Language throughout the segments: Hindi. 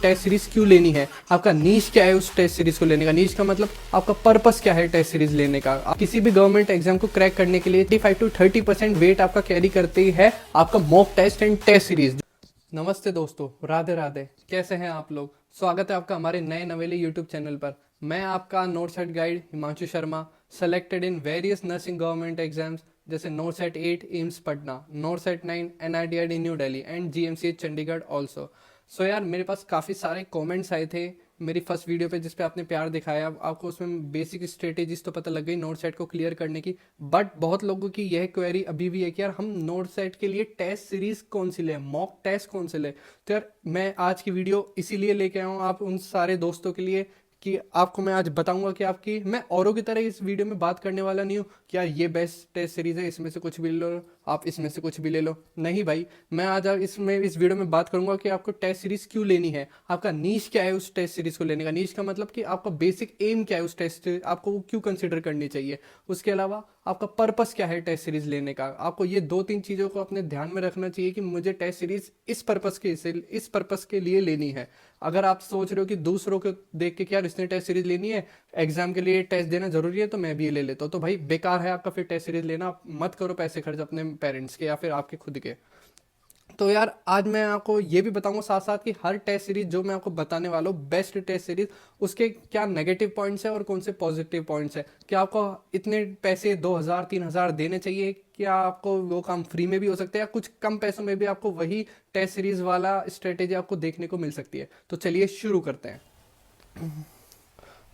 टेस्ट सीरीज क्यों लेनी है, आपका नीश क्या है उस टेस्ट सीरीज को लेने का। नीश का मतलब आपका पर्पस क्या है टेस्ट सीरीज लेने का। आप किसी भी गवर्नमेंट एग्जाम को क्रैक करने के लिए 25 to 30% वेट आपका कैरी करती है आपका mock test and test series. नमस्ते दोस्तों, राधे राधे, कैसे हैं आप लोग। स्वागत है आपका हमारे नए नवेले यूट्यूब चैनल पर। मैं आपका NORCET guide Himanshu Sharma, selected in various nursing government exams जैसे NORCET 8 AIIMS Patna, NORCET 9 NIDID new Delhi and GMCH Chandigarh also. So यार, मेरे पास काफ़ी सारे कमेंट्स आए थे मेरी फर्स्ट वीडियो पे जिस पे आपने प्यार दिखाया। आपको उसमें बेसिक स्ट्रेटेजीज तो पता लग गई नोट सेट को क्लियर करने की, बट बहुत लोगों की यह क्वेरी अभी भी है कि यार हम नोट सेट के लिए टेस्ट सीरीज कौन सी ले, मॉक टेस्ट कौन से ले। तो यार मैं आज की वीडियो इसीलिए लेके आया हूँ आप उन सारे दोस्तों के लिए कि आपको मैं आज बताऊंगा कि आपकी, मैं औरों की तरह इस वीडियो में बात करने वाला नहीं हूँ कि यार ये बेस्ट टेस्ट सीरीज है, इसमें से कुछ भी ले लो, आप इसमें से कुछ भी ले लो। नहीं भाई, मैं आज इस वीडियो में बात करूंगा कि आपको टेस्ट सीरीज क्यों लेनी है, आपका नीश क्या है उस टेस्ट सीरीज को लेने का। नीश का मतलब कि आपका बेसिक एम क्या है उस टेस्ट, आपको वो क्यों कंसिडर करनी चाहिए। उसके अलावा आपका पर्पस क्या है टेस्ट सीरीज लेने का। आपको ये 2-3 चीज़ों को अपने ध्यान में रखना चाहिए कि मुझे टेस्ट सीरीज इस पर्पस के लिए लेनी है। अगर आप सोच रहे हो कि दूसरों को देख के कि यार इसने टेस्ट सीरीज लेनी है, एग्जाम के लिए टेस्ट देना जरूरी है तो मैं भी ये ले लेता हूँ, तो भाई बेकार है आपका फिर टेस्ट सीरीज लेना। आप मत करो पैसे खर्च अपने पेरेंट्स के या फिर आपके खुद के। तो यार आज मैं आपको ये भी बताऊंगा साथ साथ कि हर टेस्ट सीरीज जो मैं आपको बताने वाला हूँ, बेस्ट टेस्ट सीरीज, उसके क्या नेगेटिव पॉइंट्स है और कौन से पॉजिटिव पॉइंट्स है। क्या आपको इतने पैसे 2,000-3,000 देने चाहिए, क्या आपको वो काम फ्री में भी हो सकता है, या कुछ कम पैसों में भी आपको वही टेस्ट सीरीज वाला स्ट्रेटेजी आपको देखने को मिल सकती है। तो चलिए शुरू करते हैं।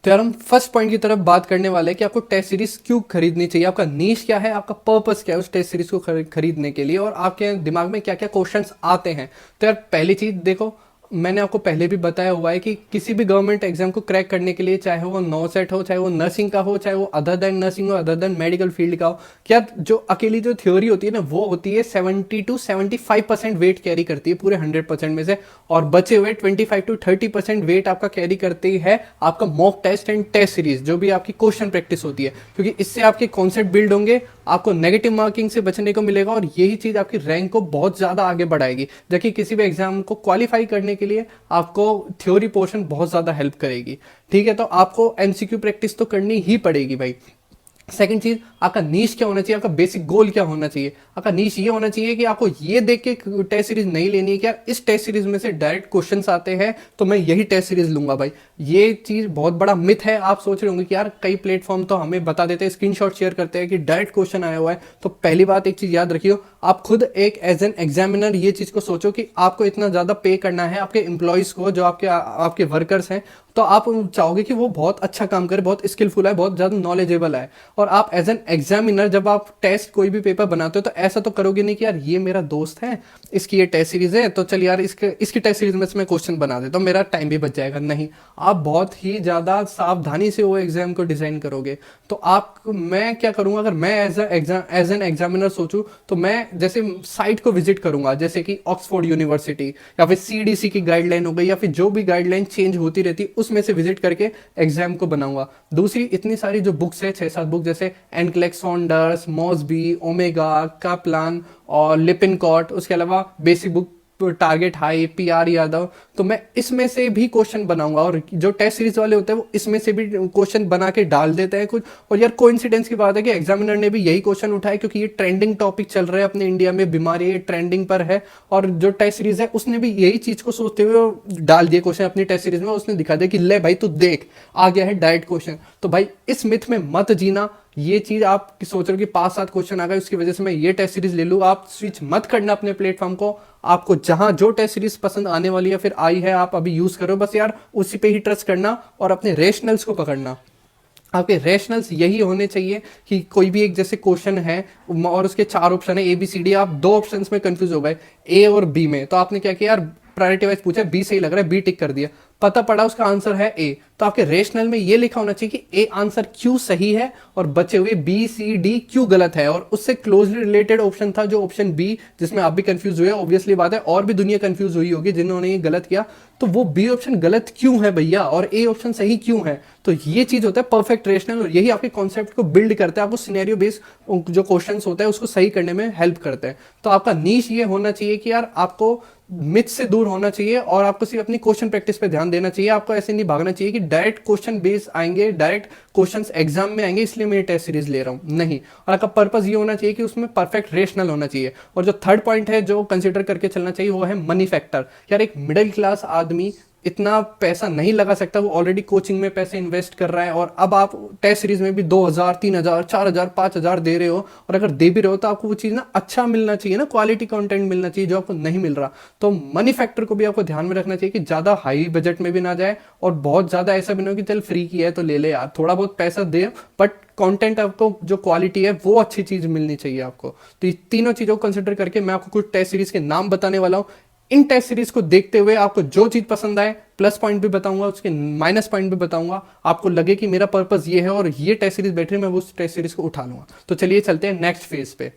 तो यार हम फर्स्ट पॉइंट की तरफ बात करने वाले हैं कि आपको टेस्ट सीरीज क्यों खरीदनी चाहिए, आपका नीश क्या है, आपका पर्पस क्या है उस टेस्ट सीरीज को खरीदने के लिए, और आपके दिमाग में क्या क्या क्वेश्चंस आते हैं। तो यार पहली चीज देखो, मैंने आपको पहले भी बताया हुआ है कि किसी भी गवर्नमेंट एग्जाम को क्रैक करने के लिए, चाहे वो नौ सेट हो, चाहे वो नर्सिंग का हो, चाहे वो अदर देन नर्सिंग हो, अदर देन मेडिकल फील्ड का हो, क्या जो अकेली जो थ्योरी होती है ना, वो होती है 70 to 75% वेट कैरी करती है पूरे 100% में से, और बचे हुए 25 to 30% वेट आपका कैरी करती है आपका mock test and test series, जो भी आपकी क्वेश्चन प्रैक्टिस होती है, क्योंकि इससे आपके कॉन्सेप्ट बिल्ड होंगे, आपको नेगेटिव मार्किंग से बचने को मिलेगा, और यही चीज आपकी रैंक को बहुत ज्यादा आगे बढ़ाएगी। जबकि किसी भी एग्जाम को क्वालिफाई करने के लिए आपको थ्योरी पोर्शन बहुत ज्यादा हेल्प करेगी। ठीक है, तो आपको MCQ प्रैक्टिस तो करनी ही पड़ेगी भाई। सेकंड चीज, आपका नीश क्या होना चाहिए, आपका बेसिक गोल क्या होना चाहिए। आपका नीश ये होना चाहिए कि आपको ये देख के टेस्ट सीरीज नहीं लेनी है कि यार इस टेस्ट सीरीज में से डायरेक्ट क्वेश्चंस आते हैं तो मैं यही टेस्ट सीरीज लूंगा। भाई ये चीज बहुत बड़ा मिथ है। आप सोच रहे होंगे कि यार कई प्लेटफॉर्म तो हमें बता देते हैं, स्क्रीनशॉट शेयर करते हैं कि डायरेक्ट क्वेश्चन आया हुआ है। तो पहली बात एक चीज याद रखियो, आप खुद एक एज एन एग्जामिनर ये चीज को सोचो कि आपको इतना ज्यादा पे करना है आपके एम्प्लॉयज को, जो आपके वर्कर्स हैं, तो आप चाहोगे कि वो बहुत अच्छा काम करे, बहुत स्किलफुल है, बहुत ज्यादा नॉलेजेबल है। और आप एज एन एग्जामिनर जब आप टेस्ट कोई भी पेपर बनाते हो तो ऐसा तो करोगे नहीं कि यार ये मेरा दोस्त है, इसकी ये टेस्ट सीरीज है, तो चल यार इसकी टेस्ट सीरीज में से मैं क्वेश्चन बना देता हूँ, मेरा टाइम भी बच जाएगा। नहीं, आप बहुत ही ज्यादा सावधानी से वो एग्जाम को डिजाइन करोगे। तो मैं क्या करूंगा, अगर मैं एज एन एग्जामिनर सोचूं तो मैं जैसे साइट को विजिट करूंगा, जैसे कि ऑक्सफोर्ड यूनिवर्सिटी या फिर CDC की गाइडलाइन हो गई, या फिर जो भी गाइडलाइन चेंज होती रहती उसमें से विजिट करके एग्जाम को बनाऊंगा। दूसरी, इतनी सारी जो बुक्स है, 6-7 बुक, जैसे एनक्लेक्स सॉन्डर्स, मॉसबी, ओमेगा, काप्लान और लिपिनकॉट, उसके अलावा basic book target high, PR Yadav, तो मैं इसमें से भी क्वेश्चन बनाऊंगा। और जो टेस्ट सीरीज वाले होते हैं वो इसमें से भी क्वेश्चन बना के डाल देते हैं कुछ। और यार कोइंसिडेंस की बात है कि एग्जामिनर ने भी यही क्वेश्चन उठाया, क्योंकि ये ट्रेंडिंग टॉपिक चल रहा है अपने इंडिया में, बीमारी ये ट्रेंडिंग पर है, और जो टेस्ट सीरीज है उसने भी यही चीज को सोचते हुए डाल दिए क्वेश्चन अपनी टेस्ट सीरीज में। उसने दिखा दिया कि ले भाई तू देख, आ गया है डायरेक्ट क्वेश्चन। तो भाई इस मिथ में मत जीना। ये चीज आप सोच रहे हो कि 5-7 क्वेश्चन आ गए उसकी वजह से मैं ये टेस्ट सीरीज ले लूँ, आप स्विच मत करना अपने प्लेटफॉर्म को। आपको जहां जो टेस्ट सीरीज पसंद आने वाली है, फिर आई है, आप अभी यूज करो, बस यार उसी पे ही ट्रस्ट करना और अपने रेशनल्स को पकड़ना। आपके रेशनल्स यही होने चाहिए कि कोई भी एक जैसे क्वेश्चन है और उसके 4 ऑप्शन है ABCD, आप 2 ऑप्शंस में कंफ्यूज हो गए, A और B में, तो आपने क्या किया यार, प्रायोरिटी वाइज पूछा, B सही लग रहा है, B टिक कर दिया, पता पड़ा उसका आंसर है A, तो आपके रेशनल में ये लिखा होना चाहिए कि A आंसर क्यों सही है और बचे हुए B C D क्यों गलत है। और उससे क्लोजली रिलेटेड ऑप्शन था जो ऑप्शन B, जिसमें आप भी कंफ्यूज हुए, ऑब्वियसली बात है, और भी दुनिया कंफ्यूज हुई होगी जिन्होंने ये गलत किया, तो वो B ऑप्शन गलत क्यों है भैया और A ऑप्शन सही क्यों है। तो ये चीज होता है परफेक्ट रेशनल, और यही आपके कॉन्सेप्ट को बिल्ड करता है, आपको सिनेरियो बेस्ड जो क्वेश्चंस होता है उसको सही करने में हेल्प करता है। तो आपका नीश ये होना चाहिए कि यार आपको मिथ से दूर होना चाहिए और आपको सिर्फ अपनी क्वेश्चन प्रैक्टिस पे ध्यान देना चाहिए। आपको ऐसे नहीं भागना चाहिए कि डायरेक्ट क्वेश्चन बेस आएंगे, डायरेक्ट क्वेश्चंस एग्जाम में आएंगे इसलिए मैं ये टेस्ट सीरीज ले रहा हूँ, नहीं। और आपका पर्पस ये होना चाहिए कि उसमें परफेक्ट रेशनल होना चाहिए। और जो थर्ड पॉइंट है जो कंसिडर करके चलना चाहिए वो है मनी फैक्टर। यार एक मिडिल क्लास आदमी इतना पैसा नहीं लगा सकता, वो ऑलरेडी कोचिंग में पैसे इन्वेस्ट कर रहा है और अब आप टेस्ट सीरीज में भी 2000 3000 4000 5000 दे रहे हो, और अगर दे भी रहे हो तो आपको वो चीज़ ना अच्छा मिलना चाहिए ना, क्वालिटी कंटेंट मिलना चाहिए जो आपको नहीं मिल रहा। तो मनी फैक्टर को भी आपको ध्यान में रखना चाहिए कि ज़्यादा हाई बजट में भी ना जाए और बहुत ज़्यादा ऐसा भी ना हो कि चल फ्री की है तो ले ले यार, थोड़ा बहुत पैसा दे बट कंटेंट आपको जो क्वालिटी है वो अच्छी चीज़ मिलनी चाहिए आपको। तो ये तीनों चीज़ों को कंसिडर करके मैं आपको कुछ टेस्ट सीरीज के नाम बताने वाला हूँ। इन टेस्ट सीरीज को देखते हुए आपको जो चीज पसंद आए, प्लस पॉइंट भी बताऊंगा, उसके माइनस पॉइंट भी बताऊंगा, आपको लगे कि मेरा पर्पस ये है और ये टेस्ट सीरीज बैठ रही है, मैं उस टेस्ट सीरीज को उठा लूंगा। तो चलिए चलते हैं नेक्स्ट फेज पे।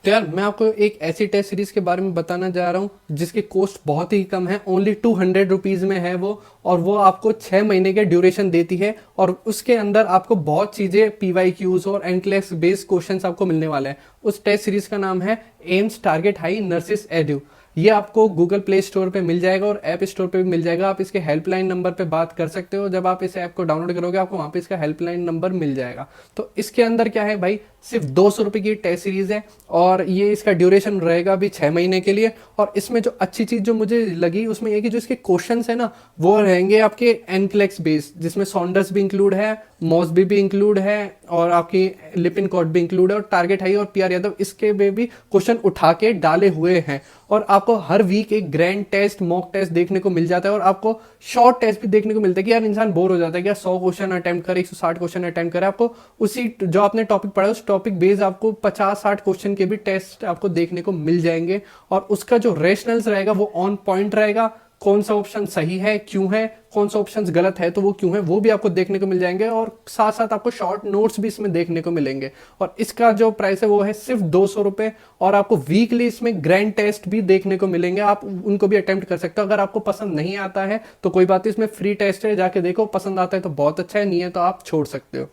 तो यार मैं आपको एक ऐसी टेस्ट सीरीज के बारे में बताना जा रहा हूँ जिसकी कॉस्ट बहुत ही कम है, ओनली 200 रुपीज में है वो, और वो आपको 6 महीने के ड्यूरेशन देती है और उसके अंदर आपको बहुत चीजें PYQs और एनक्लेस बेस्ड क्वेश्चंस आपको मिलने वाले हैं। उस टेस्ट सीरीज का नाम है AIIMS target high nurses edu. ये आपको गूगल प्ले स्टोर पे मिल जाएगा और ऐप स्टोर पे भी मिल जाएगा। आप इसके हेल्पलाइन नंबर पे बात कर सकते हो, जब आप इस ऐप को डाउनलोड करोगे आपको वहाँ पे इसका हेल्पलाइन नंबर मिल जाएगा। तो इसके अंदर क्या है भाई, सिर्फ 200 रुपये की टेस्ट सीरीज है और ये इसका ड्यूरेशन रहेगा अभी 6 महीने के लिए। और इसमें जो अच्छी चीज़ जो मुझे लगी उसमें ये कि जो इसके क्वेश्चन है ना वो रहेंगे आपके एनक्लेक्स बेस्ड, जिसमें सॉन्डर्स भी इंक्लूड है, मॉसबी भी इंक्लूड है और आपकी लिपिन कॉट भी इंक्लूड है, और टारगेट हाई और PR यादव इसके में भी क्वेश्चन उठा के डाले हुए हैं। और आपको हर वीक एक ग्रैंड टेस्ट, मॉक टेस्ट देखने को मिल जाता है और आपको शॉर्ट टेस्ट भी देखने को मिलता है कि यार इंसान बोर हो जाता है कि यार 100 क्वेश्चन अटेम्प्ट करे, 160 क्वेश्चन अटेम्प्ट करे, आपको उसी जो आपने टॉपिक पढ़ा उस टॉपिक बेस्ड आपको 50-60 क्वेश्चन के भी टेस्ट आपको देखने को मिल जाएंगे। और उसका जो रेशनल्स रहेगा वो ऑन पॉइंट रहेगा, कौन सा ऑप्शन सही है क्यों है, कौन सा ऑप्शन गलत है तो वो क्यों है, वो भी आपको देखने को मिल जाएंगे। और साथ साथ आपको शॉर्ट नोट्स भी इसमें देखने को मिलेंगे। और इसका जो प्राइस है वो है सिर्फ 200 रुपये और आपको वीकली इसमें ग्रैंड टेस्ट भी देखने को मिलेंगे, आप उनको भी अटेम्प्ट कर सकते हो। अगर आपको पसंद नहीं आता है तो कोई बात नहीं, इसमें फ्री टेस्ट है, जाके देखो, पसंद आता है तो बहुत अच्छा है, नहीं है तो आप छोड़ सकते हो।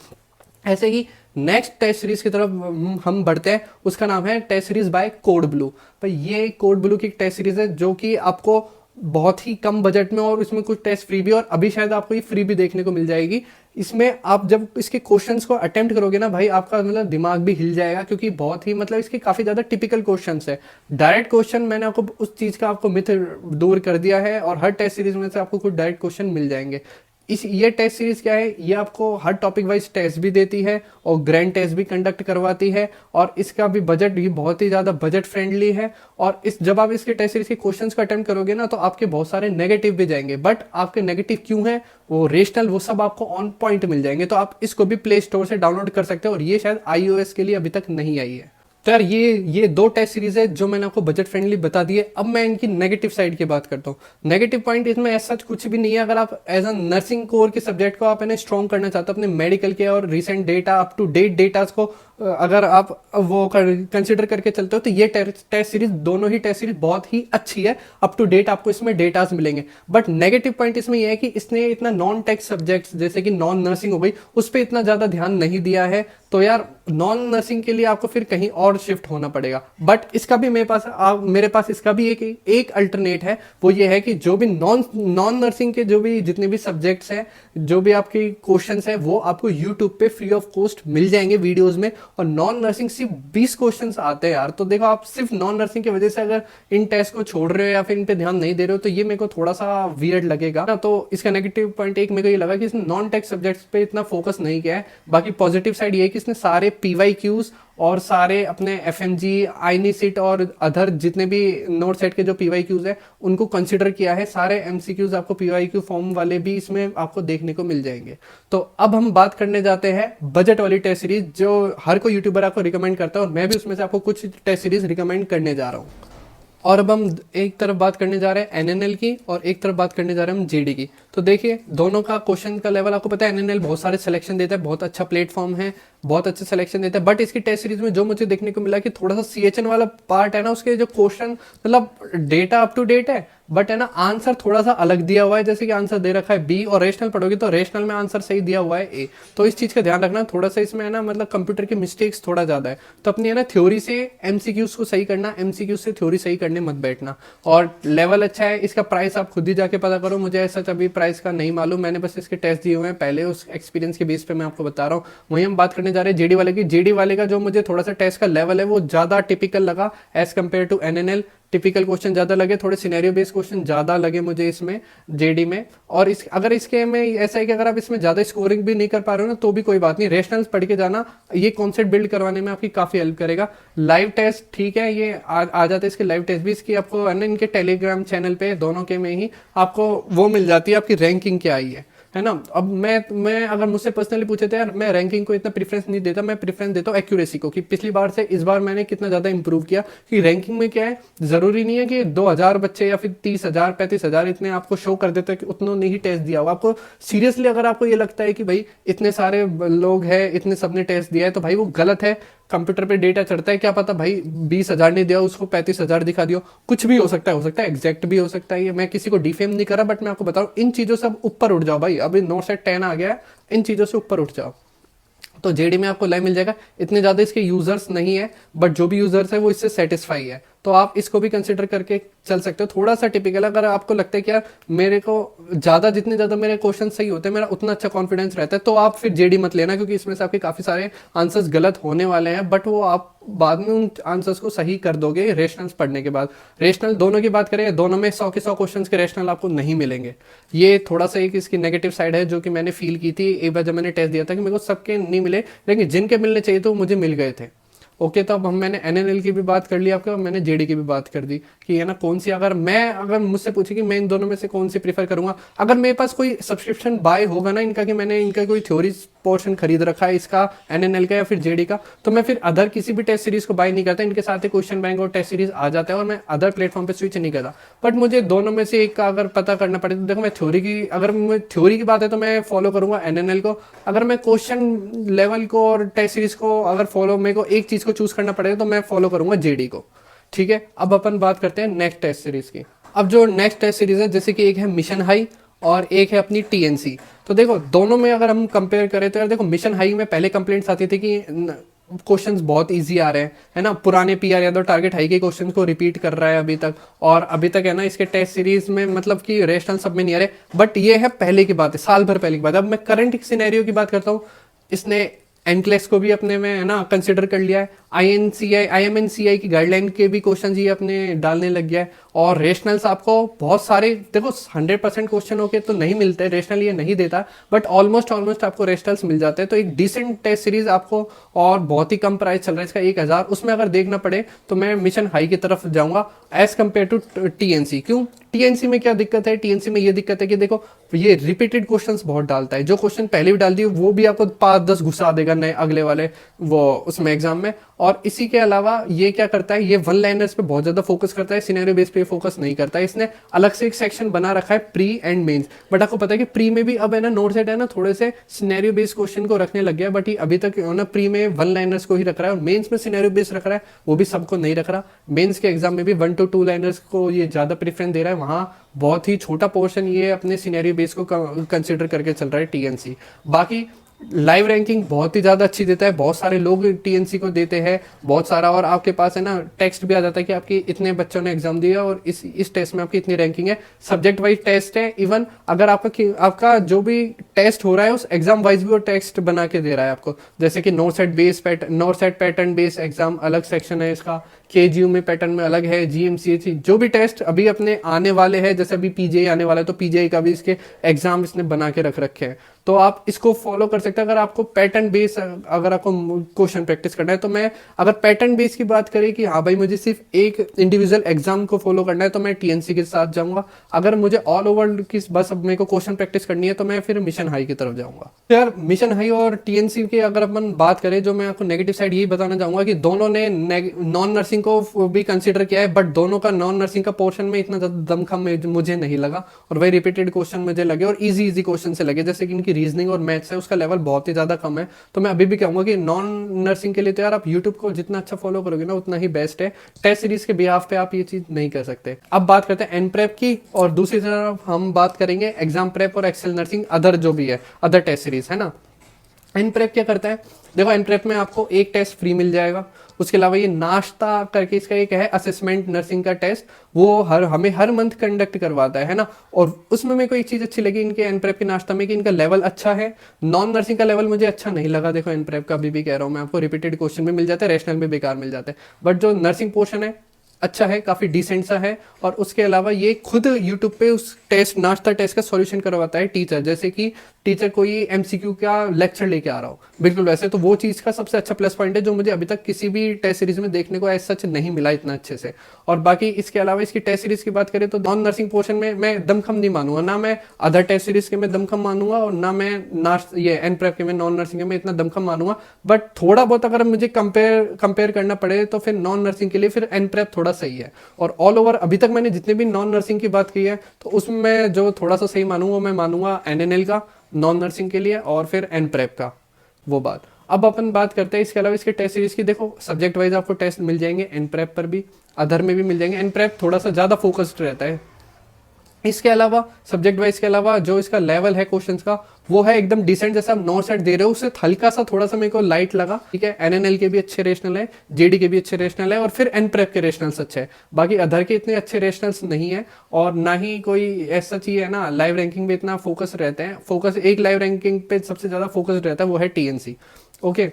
ऐसे ही नेक्स्ट टेस्ट सीरीज की तरफ हम बढ़ते हैं, उसका नाम है test series by Code Blue. भाई ये कोड ब्लू की टेस्ट सीरीज है जो कि आपको बहुत ही कम बजट में और इसमें कुछ टेस्ट फ्री भी, और अभी शायद आपको ये फ्री भी देखने को मिल जाएगी। इसमें आप जब इसके क्वेश्चंस को अटेम्प्ट करोगे ना भाई, आपका मतलब दिमाग भी हिल जाएगा, क्योंकि बहुत ही मतलब इसके काफी ज्यादा टिपिकल क्वेश्चंस है। डायरेक्ट क्वेश्चन मैंने आपको उस चीज का आपको मिथ दूर कर दिया है और हर टेस्ट सीरीज में से आपको कुछ डायरेक्ट क्वेश्चन मिल जाएंगे। ये टेस्ट सीरीज क्या है, ये आपको हर टॉपिक वाइज टेस्ट भी देती है और ग्रैंड टेस्ट भी कंडक्ट करवाती है, और इसका भी बजट भी बहुत ही ज़्यादा बजट फ्रेंडली है। और इस जब आप इसके टेस्ट सीरीज के क्वेश्चंस को अटेम्प्ट करोगे ना तो आपके बहुत सारे नेगेटिव भी जाएंगे, बट आपके नेगेटिव क्यों है, वो रेशनल, वो सब आपको ऑन पॉइंट मिल जाएंगे। तो आप इसको भी प्ले स्टोर से डाउनलोड कर सकते हो और ये शायद iOS के लिए अभी तक नहीं आई है। तो यार ये 2 टेस्ट सीरीज है जो मैंने आपको बजट फ्रेंडली बता दी है। अब मैं इनकी नेगेटिव साइड की बात करता हूँ। नेगेटिव पॉइंट इसमें ऐसा कुछ भी नहीं है। अगर आप एज अ नर्सिंग कोर के सब्जेक्ट को आप इन्हें स्ट्रॉन्ग करना चाहते हो, अपने मेडिकल के और recent data, up to date data को अगर आप वो कंसिडर करके चलते हो तो ये टेस्ट सीरीज, दोनों ही टेस्ट सीरीज बहुत ही अच्छी है, अप टू डेट आपको इसमें डेटास मिलेंगे। बट नेगेटिव पॉइंट इसमें यह है कि इसने इतना नॉन टेक सब्जेक्ट्स जैसे कि नॉन नर्सिंग हो गई उस पर इतना ज्यादा ध्यान नहीं दिया है। तो यार नॉन नर्सिंग के लिए आपको फिर कहीं और शिफ्ट होना पड़ेगा। बट इसका भी मेरे पास इसका भी एक अल्टरनेट है, वो ये है कि जो भी नॉन नर्सिंग के जो भी जितने भी सब्जेक्ट्स हैं, जो भी आपके क्वेश्चंस हैं, वो आपको यूट्यूब पे फ्री ऑफ कॉस्ट मिल जाएंगे वीडियोस में। और नॉन नर्सिंग सिर्फ 20 क्वेश्चंस आते हैं यार। तो देखो, आप सिर्फ नॉन नर्सिंग की वजह से अगर इन टेस्ट को छोड़ रहे हो या फिर इन पे ध्यान नहीं दे रहे हो तो ये मेरे को थोड़ा सा वियर्ड लगेगा ना। तो इसका नेगेटिव पॉइंट एक मेरे को ये लगा कि इसने नॉन टेक सब्जेक्ट्स पे इतना फोकस नहीं किया है। बाकी पॉजिटिव साइड ये है कि इसने सारे PYQs और सारे अपने FMG, आईनीसिट और अदर जितने भी नोट सेट के जो PYQs है उनको कंसिडर किया है। सारे MCQs आपको PYQ फॉर्म वाले भी इसमें आपको देखने को मिल जाएंगे। तो अब हम बात करने जाते हैं बजट वाली टेस्ट सीरीज जो हर कोई यूट्यूबर आपको रिकमेंड करता है, और मैं भी उसमें से आपको कुछ टेस्ट सीरीज रिकमेंड करने जा रहा हूँ। और अब हम एक तरफ बात करने जा रहे हैं NNL की और एक तरफ बात करने जा रहे हैं हम GD की। तो देखिए दोनों का क्वेश्चन का लेवल आपको पता है, NNL बहुत सारे सिलेक्शन देता है, बहुत अच्छा प्लेटफॉर्म है, बहुत अच्छे सिलेक्शन देता है। बट इसकी टेस्ट सीरीज में जो मुझे देखने को मिला कि थोड़ा सा CHN वाला पार्ट है ना, उसके जो क्वेश्चन मतलब डेटा अप टू डेट है बट है ना आंसर थोड़ा सा अलग दिया हुआ है, जैसे कि आंसर दे रखा है बी और रेशनल पढ़ोगे तो रेशनल में आंसर सही दिया हुआ है ए। तो इस चीज का ध्यान रखना, थोड़ा सा इसमें है ना मतलब कंप्यूटर के मिस्टेक्स थोड़ा ज्यादा है। तो अपनी है ना थ्योरी से एमसीक्यूज को सही करना, एमसीक्यूज से थ्योरी सही करने मत बैठना। और लेवल अच्छा है, इसका प्राइस आप खुद ही जाके पता करो, मुझे ऐसा अभी प्राइस का नहीं मालूम, मैंने बस इसके टेस्ट दिए हुए हैं पहले, उस एक्सपीरियंस के बेस पे मैं आपको बता रहा हूँ। वहीं हम बात करने जा रहे हैं जेडी वाले की। जेडी वाले का जो मुझे थोड़ा सा टेस्ट का लेवल है वो ज्यादा टिपिकल लगा as compare to NNL. Typical question ज्यादा लगे, थोड़े सिनेरियो बेस्ड क्वेश्चन ज्यादा लगे मुझे इसमें जेडी में। और इस अगर इसके में ऐसा है कि अगर आप इसमें ज्यादा स्कोरिंग भी नहीं कर पा रहे हो ना तो भी कोई बात नहीं, रेशनल्स पढ़ के जाना, ये कॉन्सेप्ट बिल्ड करवाने में आपकी काफी हेल्प करेगा। लाइव टेस्ट ठीक है, ये आ जाते हैं इसके लाइव टेस्ट भी, इसकी आपको इनके टेलीग्राम चैनल पे दोनों के में ही आपको वो मिल जाती है, आपकी रैंकिंग क्या आई है ना। अब मैं अगर मुझसे पर्सनली पूछे थे यार, मैं रैंकिंग को इतना प्रेफरेंस नहीं देता, मैं प्रेफरेंस देता हूँ एक्यूरेसी को, कि पिछली बार से इस बार मैंने कितना ज्यादा इंप्रूव किया। कि रैंकिंग में क्या है, जरूरी नहीं है कि 2000 बच्चे या फिर 30,000 35,000 इतने आपको शो कर देते हैं कि उतना नहीं टेस्ट दिया हुआ। आपको सीरियसली अगर आपको ये लगता है कि भाई इतने सारे लोग हैं, इतने सबने टेस्ट दिया है, तो भाई वो गलत है। कंप्यूटर पे डेटा चढ़ता है, क्या पता भाई 20,000 ने दिया उसको 35,000 दिखा दियो, कुछ भी हो सकता है एग्जैक्ट भी हो सकता है। ये मैं किसी को डिफेम नहीं कर रहा, बट मैं आपको बता रहा हूँ इन चीजों से अब ऊपर उठ जाओ भाई। अभी नोट सेट 10 आ गया है, इन चीजों से ऊपर उठ जाओ तो जेडी में आपको लाइव मिल जाएगा। इतने ज्यादा इसके यूजर्स नहीं है, बट जो भी यूजर्स है वो इससे सेटिस्फाई है, तो आप इसको भी कंसिडर करके चल सकते हो। थोड़ा सा टिपिकल, अगर आपको लगता है कि यार मेरे को ज्यादा, जितने ज्यादा मेरे क्वेश्चन सही होते हैं मेरा उतना अच्छा कॉन्फिडेंस रहता है, तो आप फिर जेडी मत लेना, क्योंकि इसमें से आपके काफी सारे आंसर्स गलत होने वाले हैं, बट वो आप बाद में उन आंसर्स को सही कर दोगे रेशनल्स पढ़ने के बाद। रेशनल दोनों की बात करें, दोनों में 100 के 100 क्वेश्चन के रेशनल आपको नहीं मिलेंगे। ये थोड़ा सा एक इसकी नेगेटिव साइड है जो कि मैंने फील की थी एक बार जब मैंने टेस्ट दिया था, कि मेरे को सबके नहीं मिले, लेकिन जिनके मिलने चाहिए तो मुझे मिल गए थे। ओके, तो अब मैंने एनएनएल की भी बात कर ली आपको, मैंने जेडी की भी बात कर दी कि है ना कौन सी, अगर मुझसे पूछे कि मैं इन दोनों में से कौन सी प्रीफर करूंगा, अगर मेरे पास कोई सब्सक्रिप्शन बाय होगा ना इनका, कि मैंने इनका कोई थ्योरी पोर्शन खरीद रखा है इसका एनएनएल का या फिर जेडी का, तो मैं फिर अदर किसी भी टेस्ट सीरीज को बाय नहीं करता। इनके साथ ही क्वेश्चन बैंक और टेस्ट सीरीज आ जाता है और मैं अदर प्लेटफॉर्म पे स्विच नहीं करता। बट मुझे दोनों में से एक का अगर पता करना पड़े तो देखो, मैं थ्योरी की बात है तो मैं फॉलो करूंगा एनएनएल को। अगर मैं क्वेश्चन लेवल को और टेस्ट सीरीज को अगर फॉलो, मेरे को एक चीज को चूज करना पड़ेगा तो मैं फॉलो करूंगा जेडी को। ठीक है, अब अपन बात करते हैं नेक्स्ट टेस्ट सीरीज की। अब जो नेक्स्ट टेस्ट सीरीज है, जैसे कि एक है मिशन हाई और एक है अपनी टीएनसी। तो देखो दोनों में अगर हम कंपेयर करें तो यार देखो, मिशन हाई में पहले कंप्लेंट्स आती थी कि क्वेश्चंस बहुत इजी आ रहे हैं, है ना, पुराने पीआर यादव टारगेट हाई के क्वेश्चंस को रिपीट कर रहा है अभी तक, और अभी तक है ना इसके टेस्ट सीरीज में मतलब कि रेशनल सब में नहीं आ रहे। बट ये है पहले की बात है, साल भर पहले की बात है। अब मैं करंट सिनेरियो की बात करता हूँ, इसने एनक्लेक्स को भी अपने में है ना कंसिडर कर लिया है, आईएमएनसीआई की गाइडलाइन के भी क्वेश्चन ये अपने डालने लग गया है, और रेशनल्स आपको बहुत सारे, देखो 100% क्वेश्चन होके तो नहीं मिलते, रेशनल ये नहीं देता, बट ऑलमोस्ट आपको रेशनल्स मिल जाते हैं। तो एक डिसेंट टेस्ट सीरीज आपको, और बहुत ही कम प्राइस चल रहा है इसका 1000, उसमें अगर देखना पड़े तो मैं मिशन हाई की तरफ जाऊंगा एज कम्पेयर टू टीएनसी। क्यों, टीएनसी में क्या दिक्कत है, टीएनसी में ये दिक्कत है कि देखो ये रिपीटेड क्वेश्चंस बहुत डालता है, जो क्वेश्चन पहले भी डाल दिए वो भी आपको 5-10 घुसा देगा नए अगले वाले वो उसमें एग्जाम में। और इसी के अलावा ये क्या करता है, ये वन लाइनर्स पे बहुत ज्यादा फोकस करता है, सिनेरियो बेस पे फोकस नहीं करता है। इसने अलग से एक सेक्शन बना रखा है प्री एंड मेंस, बट आपको पता है कि प्री में भी अब है ना नोट सेट है ना थोड़े से सिनेरियो बेस्ड क्वेश्चन को रखने लग गया, बट ये अभी तक ना प्री में वन लाइनर्स को ही रख रहा है, और मेंस में सिनेरियो बेस्ड रख रहा है, वो भी सबको नहीं रख रहा। मेंस के एग्जाम में भी 1 to 2 लाइनर्स को ये ज्यादा प्रेफरेंस दे रहा है, वहां बहुत ही छोटा पोर्शन ये अपने सिनेरियो बेस को कंसिडर करके चल रहा है टीएनसी। बाकी लाइव रैंकिंग बहुत ही ज्यादा अच्छी देता है, बहुत सारे लोग टीएनसी को देते हैं बहुत सारा, और आपके पास है ना टेक्स्ट भी आ जाता है कि आपकी इतने बच्चों ने एग्जाम दिया और इस टेस्ट में आपकी इतनी रैंकिंग है। सब्जेक्ट वाइज टेस्ट है, इवन अगर आपका जो भी टेस्ट हो रहा है उस एग्जाम वाइज भी वो टेक्स्ट बना के दे रहा है आपको, जैसे कि not set pattern based exam अलग सेक्शन है इसका, केजीयू में पैटर्न में अलग है, जीएमसीएच जो भी टेस्ट अभी अपने आने वाले हैं, जैसे अभी पीजीआई आने वाला है तो पीजीआई का भी इसके एग्जाम इसने बना के रख रखे हैं, तो आप इसको फॉलो कर सकते हैं। अगर आपको पैटर्न बेस, अगर आपको क्वेश्चन प्रैक्टिस करना है, तो मैं अगर पैटर्न बेस की बात करें कि हाँ भाई मुझे सिर्फ एक इंडिविजुअल एग्जाम को फॉलो करना है, तो मैं टीएनसी के साथ जाऊंगा। अगर मुझे ऑल ओवर की बस अब मेरे को क्वेश्चन प्रैक्टिस करनी है तो मैं फिर मिशन हाई की तरफ जाऊंगा। यार मिशन हाई और टीएनसी की अगर अपन बात करें, जो मैं आपको नेगेटिव साइड यही बताना चाहूंगा कि दोनों ने नॉन नर्सिंग नर्सिंग को भी कंसिडर किया है, बट दोनों का नॉन नर्सिंग का पोर्शन में इतना ज़्यादा दमखम मुझे नहीं लगा, और वही रिपीटेड क्वेश्चन मुझे लगे और इजी क्वेश्चन से लगे, जैसे कि इनकी रीजनिंग और मैथ्स है उसका लेवल बहुत ही ज़्यादा कम है। तो मैं अभी भी कहूँगा कि नॉन नर्सिंग के लिए तो यार आप यूट्यूब को जितना अच्छा फॉलो करोगे ना उतना ही बेस्ट है। टेस्ट सीरीज के बिहाफ पे आप ये चीज़ नहीं कर सकते। अब बात करते हैं एन प्रेप की, और दूसरी तरफ हम बात करेंगे एग्जाम प्रेप और एक्सेल नर्सिंग अदर जो भी है, अदर टेस्ट सीरीज है ना। एन प्रेप क्या करता है, देखो एन प्रेप में आपको एक टेस्ट फ्री मिल जाएगा, उसके अलावा ये नाश्ता करके इसका एक है असेसमेंट नर्सिंग का टेस्ट, वो हमें हर मंथ कंडक्ट करवाता है ना। और उसमें मेरे को एक चीज़ अच्छी लगी इनके एन प्रेप के नाश्ता में कि इनका लेवल अच्छा है। नॉन नर्सिंग का लेवल मुझे अच्छा नहीं लगा, देखो एन प्रेप का अभी भी कह रहा हूँ मैं आपको, रिपीटेड क्वेश्चन भी मिल जाता है, रैशनल भी बेकार मिल जाता है, बट जो नर्सिंग पोर्शन है अच्छा है, काफ़ी डिसेंट सा है। और उसके अलावा ये खुद यूट्यूब पे उस टेस्ट नाश्ता टेस्ट का सॉल्यूशन करवाता है टीचर, जैसे कि टीचर कोई एमसीक्यू का लेक्चर लेके आ रहा हो बिल्कुल वैसे। तो वो चीज़ का सबसे अच्छा प्लस पॉइंट है जो मुझे अभी तक किसी भी टेस्ट सीरीज में देखने को ऐसा सच नहीं मिला इतना अच्छे से। और बाकी इसके अलावा इसकी टेस्ट सीरीज की बात करें तो नॉन नर्सिंग पोर्शन में मैं दमखम नहीं मानूंगा, ना मैं अदर टेस्ट सीरीज के में दमखम मानूंगा और ना मैं ये एन प्रेप के में नॉन नर्सिंग के में इतना दमखम मानूंगा। बट थोड़ा बहुत अगर मुझे कंपेयर करना पड़े तो फिर नॉन नर्सिंग के लिए फिर एन प्रेप थोड़ा सही है। और ऑल ओवर अभी तक मैंने जितने भी नॉन नर्सिंग की बात की है तो उसमें मैं जो थोड़ा सा सही मानूंगा मैं मानूंगा एनएनएल का नॉन नर्सिंग के लिए, और फिर एन प्रेप का वो बात। अब अपन बात करते हैं इसके अलावा इसके टेस्ट सीरीज की। देखो सब्जेक्ट वाइज आपको टेस्ट मिल जाएंगे, एन प्रेप पर भी अदर में भी मिल जाएंगे। एन प्रेप थोड़ा सा ज़्यादा फोकस्ड रहता है, इसके अलावा सब्जेक्ट वाइज के अलावा जो इसका लेवल है क्वेश्चंस का वो है एकदम डिसेंट, जैसे आप 9 सेट दे रहे हो उससे हल्का सा थोड़ा सा मेरे को लाइट लगा, ठीक है। एनएनएल के भी अच्छे रेशनल है, जेडी के भी अच्छे रेशनल है, और फिर एन प्रेप के रेशनल्स अच्छे है। बाकी अदर के इतने अच्छे रेशनल्स नहीं है, और ना ही कोई ऐसा चीज है ना लाइव रैंकिंग पे इतना फोकस रहते हैं। फोकस एक लाइव रैंकिंग पे सबसे ज्यादा फोकस रहता है वो है टीएनसी। ओके,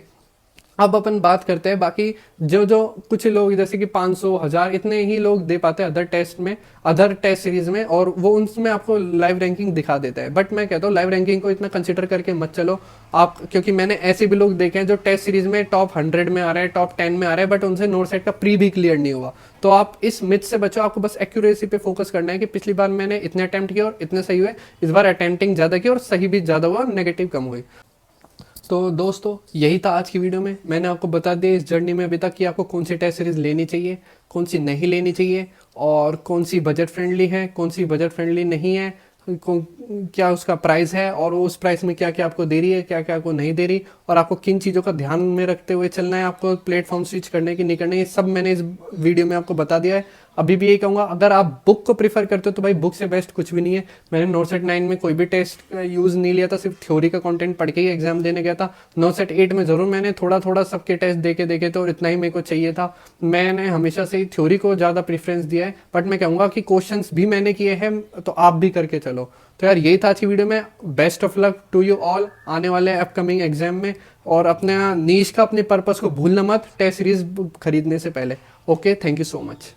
अब अपन बात करते हैं बाकी जो कुछ लोग जैसे कि 500 1000 इतने ही लोग दे पाते हैं अदर टेस्ट में, अदर टेस्ट सीरीज में, और वो उनमें आपको लाइव रैंकिंग दिखा देता है। बट मैं कहता हूँ लाइव रैंकिंग को इतना कंसिडर करके मत चलो आप, क्योंकि मैंने ऐसे भी लोग देखे हैं जो टेस्ट सीरीज में टॉप 100 में आ रहे हैं, टॉप 10 में आ रहे हैं, बट उनसे नोट सेट का प्री भी क्लियर नहीं हुआ। तो आप इस मिथ से बचो, आपको बस एक्यूरेसी पे फोकस करना है कि पिछली बार मैंने इतने अटेम्प्ट किए और इतने सही हुए, इस बार अटेम्प्टिंग ज़्यादा की और सही भी ज़्यादा हुआ और नेगेटिव कम हुई। तो दोस्तों यही था आज की वीडियो में। मैंने आपको बता दिया इस जर्नी में अभी तक कि आपको कौन सी टेस्ट सीरीज लेनी चाहिए, कौन सी नहीं लेनी चाहिए, और कौन सी बजट फ्रेंडली है, कौन सी बजट फ्रेंडली नहीं है, क्या उसका प्राइस है, और उस प्राइस में क्या क्या आपको दे रही है, क्या क्या आपको नहीं दे रही, और आपको किन चीज़ों का ध्यान में रखते हुए चलना है, आपको प्लेटफॉर्म स्विच करने की नहीं करने, ये सब मैंने इस वीडियो में आपको बता दिया है। अभी भी यही कहूँगा, अगर आप बुक को प्रीफर करते हो तो भाई बुक से बेस्ट कुछ भी नहीं है। मैंने नोटसेट 9 में कोई भी टेस्ट यूज़ नहीं लिया था, सिर्फ थ्योरी का कंटेंट पढ़ के ही एग्जाम देने गया था। नोटसेट 8 में ज़रूर मैंने थोड़ा थोड़ा सबके टेस्ट देखे थे और इतना ही मेरे को चाहिए था। मैंने हमेशा से ही थ्योरी को ज़्यादा प्रेफरेंस दिया है, बट मैं कहूँगा कि क्वेश्चंस भी मैंने किए हैं तो आप भी करके चलो। तो यार यही था आज की वीडियो में। Best of luck to you all आने वाले अपकमिंग एग्जाम में, और अपने नीश का अपने पर्पस को भूलना मत टेस्ट सीरीज खरीदने से पहले। Okay, thank you so much.